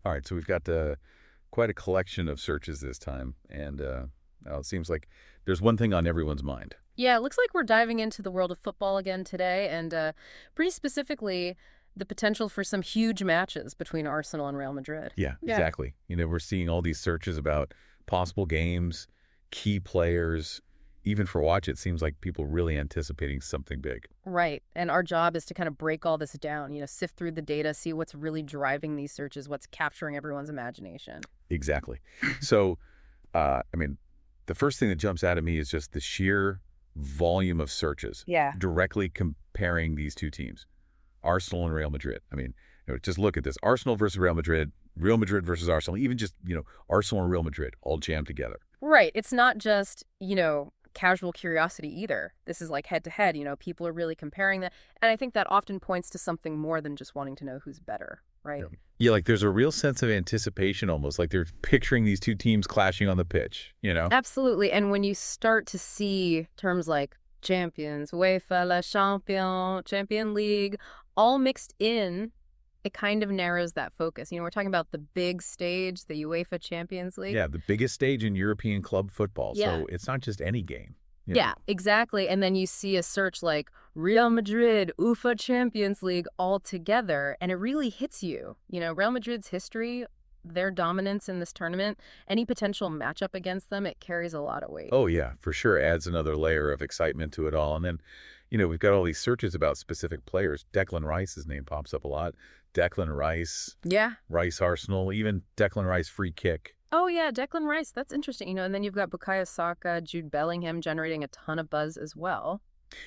All right, so we've got quite a collection of searches this time, and it seems like there's one thing on everyone's mind. Yeah, it looks like we're diving into the world of football again today, and pretty specifically, the potential for some huge matches between Arsenal and Real Madrid. Yeah, Yeah. exactly. We're seeing all these searches about possible games, key players. Even for watch, it seems like people really anticipating something big. Right. And our job is to kind of break all this down, sift through the data, see what's really driving these searches, what's capturing everyone's imagination. Exactly. So, I mean, the first thing that jumps out at me is just the sheer volume of searches Yeah. directly comparing these two teams, Arsenal and Real Madrid. I mean, just look at this. Arsenal versus Real Madrid versus Arsenal, even just, Arsenal and Real Madrid all jammed together. Right. It's not just, casual curiosity either. This is like head to head, people are really comparing that. And I think that often points to something more than just wanting to know who's better, right? Yeah, like there's a real sense of anticipation almost, like they're picturing these two teams clashing on the pitch. Absolutely. And when you start to see terms like champions, UEFA, La Champion, Champion League, all mixed in, it kind of narrows that focus. We're talking about the big stage, the UEFA Champions League. Yeah, the biggest stage in European club football. Yeah. So it's not just any game. Yeah, exactly. And then you see a search like Real Madrid, UEFA Champions League all together, and it really hits you. Real Madrid's history, their dominance in this tournament, any potential matchup against them, it carries a lot of weight. Oh, yeah, for sure. Adds another layer of excitement to it all. And then, we've got all these searches about specific players. Declan Rice's name pops up a lot. Declan Rice, Yeah. Rice Arsenal, even Declan Rice free kick. Oh, yeah, Declan Rice. That's interesting. And then you've got Bukayo Saka, Jude Bellingham generating a ton of buzz as well.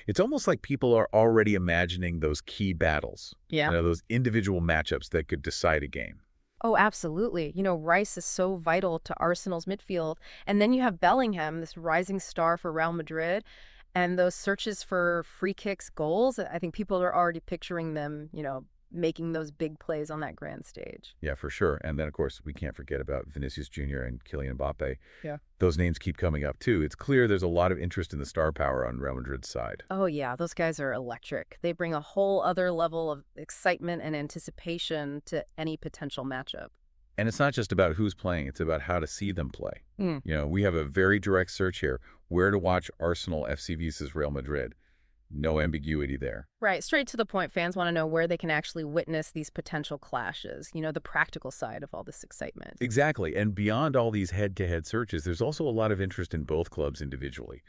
It's almost like people are already imagining those key battles, Yeah. those individual matchups that could decide a game. Oh, absolutely. Rice is so vital to Arsenal's midfield. And then you have Bellingham, this rising star for Real Madrid. And those searches for free kicks, goals, I think people are already picturing them, making those big plays on that grand stage. Yeah, for sure. And then, of course, we can't forget about Vinicius Jr. and Kylian Mbappe. Yeah. Those names keep coming up, too. It's clear there's a lot of interest in the star power on Real Madrid's side. Oh, yeah, those guys are electric. They bring a whole other level of excitement and anticipation to any potential matchup. And it's not just about who's playing. It's about how to see them play. We have a very direct search here. Where to watch Arsenal FC versus Real Madrid. No ambiguity there. Right. Straight to the point. Fans want to know where they can actually witness these potential clashes, the practical side of all this excitement. Exactly. And beyond all these head-to-head searches, there's also a lot of interest in both clubs individually.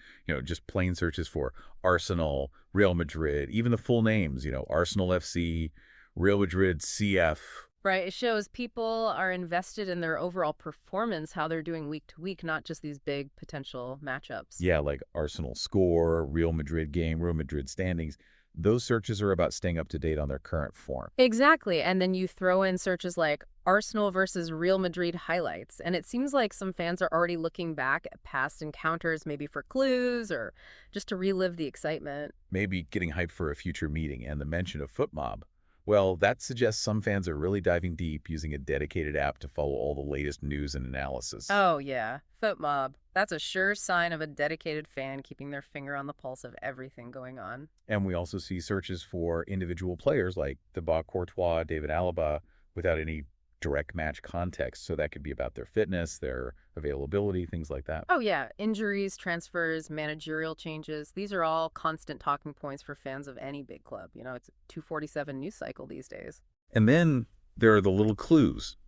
Just plain searches for Arsenal, Real Madrid, even the full names, Arsenal FC, Real Madrid CF. Right. It shows people are invested in their overall performance, how they're doing week to week, not just these big potential matchups. Yeah, like Arsenal score, Real Madrid game, Real Madrid standings. Those searches are about staying up to date on their current form. Exactly. And then you throw in searches like Arsenal versus Real Madrid highlights. And it seems like some fans are already looking back at past encounters, maybe for clues or just to relive the excitement. Maybe getting hyped for a future meeting. And the mention of Foot Mob, well, that suggests some fans are really diving deep using a dedicated app to follow all the latest news and analysis. Oh, yeah. Foot Mob. That's a sure sign of a dedicated fan keeping their finger on the pulse of everything going on. And we also see searches for individual players like Thibaut Courtois, David Alaba, without any direct match context. So that could be about their fitness, their availability, things like that. Oh, yeah. Injuries, transfers, managerial changes. These are all constant talking points for fans of any big club. It's a 247 news cycle these days. And then there are the little clues,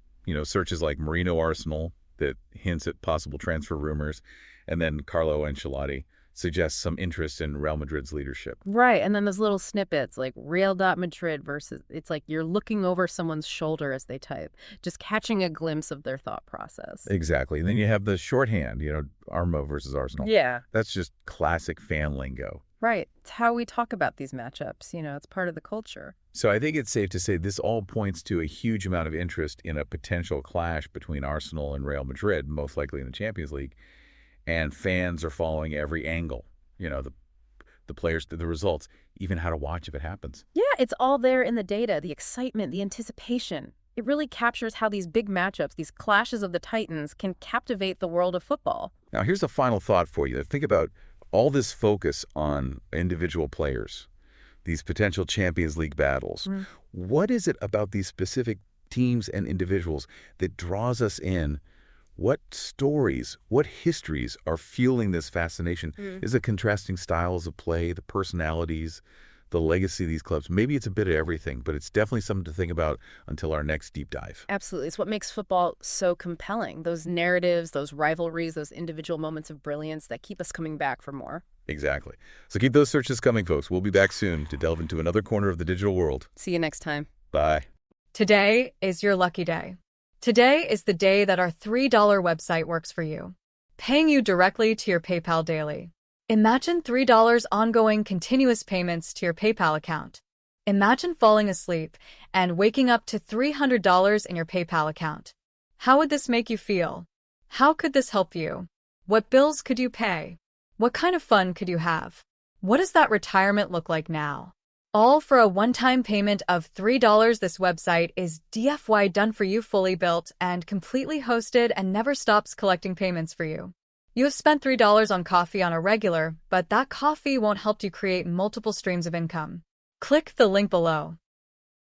searches like Marino Arsenal that hints at possible transfer rumors. And then Carlo Ancelotti suggests some interest in Real Madrid's leadership. Right. And then those little snippets like Real.Madrid versus, it's like you're looking over someone's shoulder as they type, just catching a glimpse of their thought process. Exactly. And then you have the shorthand, Armo versus Arsenal. Yeah. That's just classic fan lingo. Right. It's how we talk about these matchups. It's part of the culture. So I think it's safe to say this all points to a huge amount of interest in a potential clash between Arsenal and Real Madrid, most likely in the Champions League. And fans are following every angle, the players, the results, even how to watch if it happens. Yeah, it's all there in the data, the excitement, the anticipation. It really captures how these big matchups, these clashes of the titans, can captivate the world of football. Now, here's a final thought for you. Think about all this focus on individual players, these potential Champions League battles. What is it about these specific teams and individuals that draws us in. What stories, what histories are fueling this fascination? Is it contrasting styles of play, the personalities, the legacy of these clubs? Maybe it's a bit of everything, but it's definitely something to think about until our next deep dive. Absolutely. It's what makes football so compelling. Those narratives, those rivalries, those individual moments of brilliance that keep us coming back for more. Exactly. So keep those searches coming, folks. We'll be back soon to delve into another corner of the digital world. See you next time. Bye. Today is your lucky day. Today is the day that our $3 website works for you, paying you directly to your PayPal daily. Imagine $3 ongoing continuous payments to your PayPal account. Imagine falling asleep and waking up to $300 in your PayPal account. How would this make you feel? How could this help you? What bills could you pay? What kind of fun could you have? What does that retirement look like now? All for a one-time payment of $3. This website is DFY done for you, fully built and completely hosted, and never stops collecting payments for you. You have spent $3 on coffee on a regular, but that coffee won't help you create multiple streams of income. Click the link below.